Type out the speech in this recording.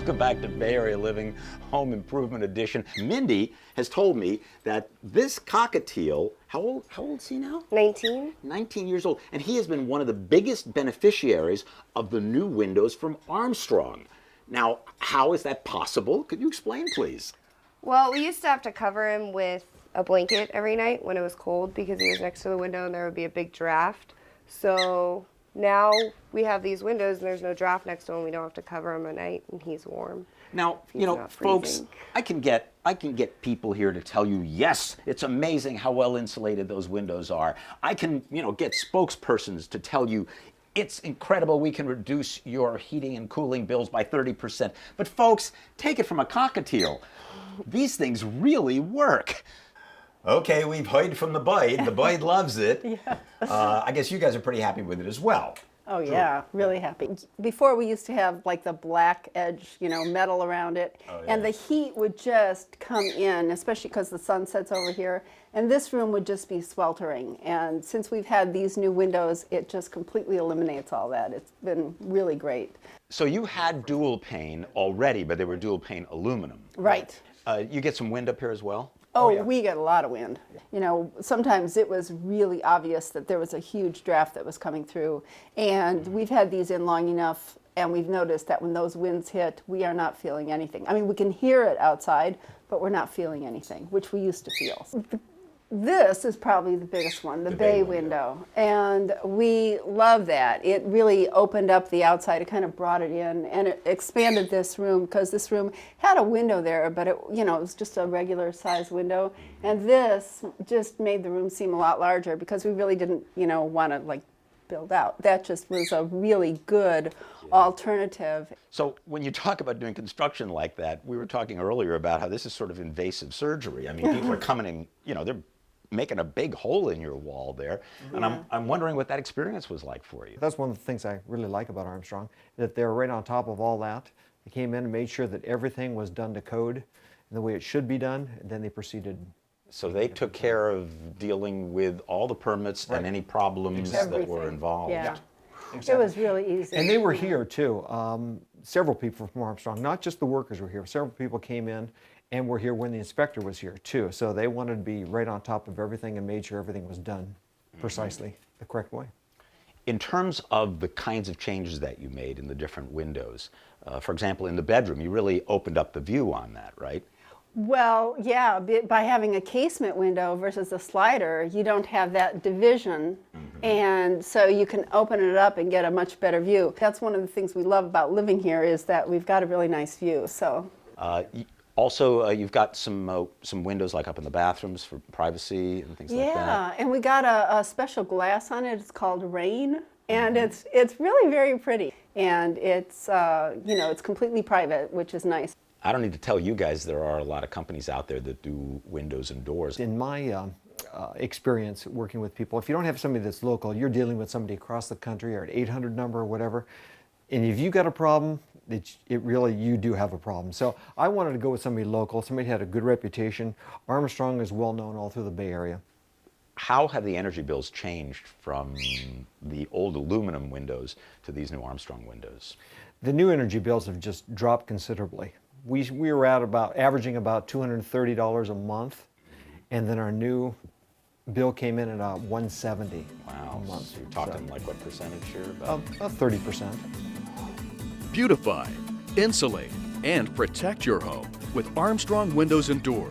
Welcome back to Bay Area Living Home Improvement Edition. Mindy has told me that this cockatiel, how old is he now? 19. 19 years old. And he has been one of the biggest beneficiaries of the new windows from Armstrong. Now, how is that possible? Could you explain, please? Well, we used to have to cover him with a blanket every night when it was cold because he was next to the window and there would be a big draft. So now we have these windows and there's no draft next to him. We don't have to cover him at night and he's warm. Now, you know, folks, I can get people here to tell you, yes, it's amazing how well insulated those windows are. I can, get spokespersons to tell you it's incredible, we can reduce your heating and cooling bills by 30%. But folks, take it from a cockatiel. These things really work. Okay, we've heard from the bide. The bide loves it. Yeah. I guess you guys are pretty happy with it as well. Oh yeah, really happy. Before we used to have like the black edge, metal around it, and the heat would just come in, especially because the sun sets over here, and this room would just be sweltering. And since we've had these new windows, it just completely eliminates all that. It's been really great. So you had dual pane already, but they were dual pane aluminum. Right. You get some wind up here as well? Oh, yeah. We get a lot of wind. Sometimes it was really obvious that there was a huge draft that was coming through. And we've had these in long enough, and we've noticed that when those winds hit, we are not feeling anything. I mean, we can hear it outside, but we're not feeling anything, which we used to feel. This is probably the biggest one, the bay window. And we love that. It really opened up the outside. It kind of brought it in, and it expanded this room, because this room had a window there, but it was just a regular size window. And this just made the room seem a lot larger, because we really didn't, want to build out. That just was a really good alternative. So when you talk about doing construction like that, we were talking earlier about how this is sort of invasive surgery. I mean, people are coming in, they're making a big hole in your wall there. And I'm wondering what that experience was like for you. That's one of the things I really like about Armstrong, that they're right on top of all that. They came in and made sure that everything was done to code and the way it should be done, and then they proceeded. So they took care of dealing with all the permits and any problems that were involved. Yeah. Exactly. It was really easy. And they were here too. Several people from Armstrong, not just the workers were here. Several people came in and were here when the inspector was here too. So they wanted to be right on top of everything and made sure everything was done precisely the correct way. In terms of the kinds of changes that you made in the different windows, for example, in the bedroom, you really opened up the view on that, right? Well, yeah, by having a casement window versus a slider, you don't have that division, and so you can open it up and get a much better view. That's one of the things we love about living here, is that we've got a really nice view. So. Also, you've got some windows like up in the bathrooms for privacy and things like that. Yeah, and we got a special glass on it. It's called Rain, and it's really very pretty. And it's it's completely private, which is nice. I don't need to tell you guys there are a lot of companies out there that do windows and doors. In my experience working with people, if you don't have somebody that's local, you're dealing with somebody across the country or an 800 number or whatever, and if you got a problem, you do have a problem. So I wanted to go with somebody local, somebody who had a good reputation. Armstrong is well known all through the Bay Area. How have the energy bills changed from the old aluminum windows to these new Armstrong windows? The new energy bills have just dropped considerably. We were at averaging about $230 a month, and then our new bill came in at $170 a month. So you're talking like what percentage here? About 30%. Beautify, insulate, and protect your home with Armstrong Windows and Doors.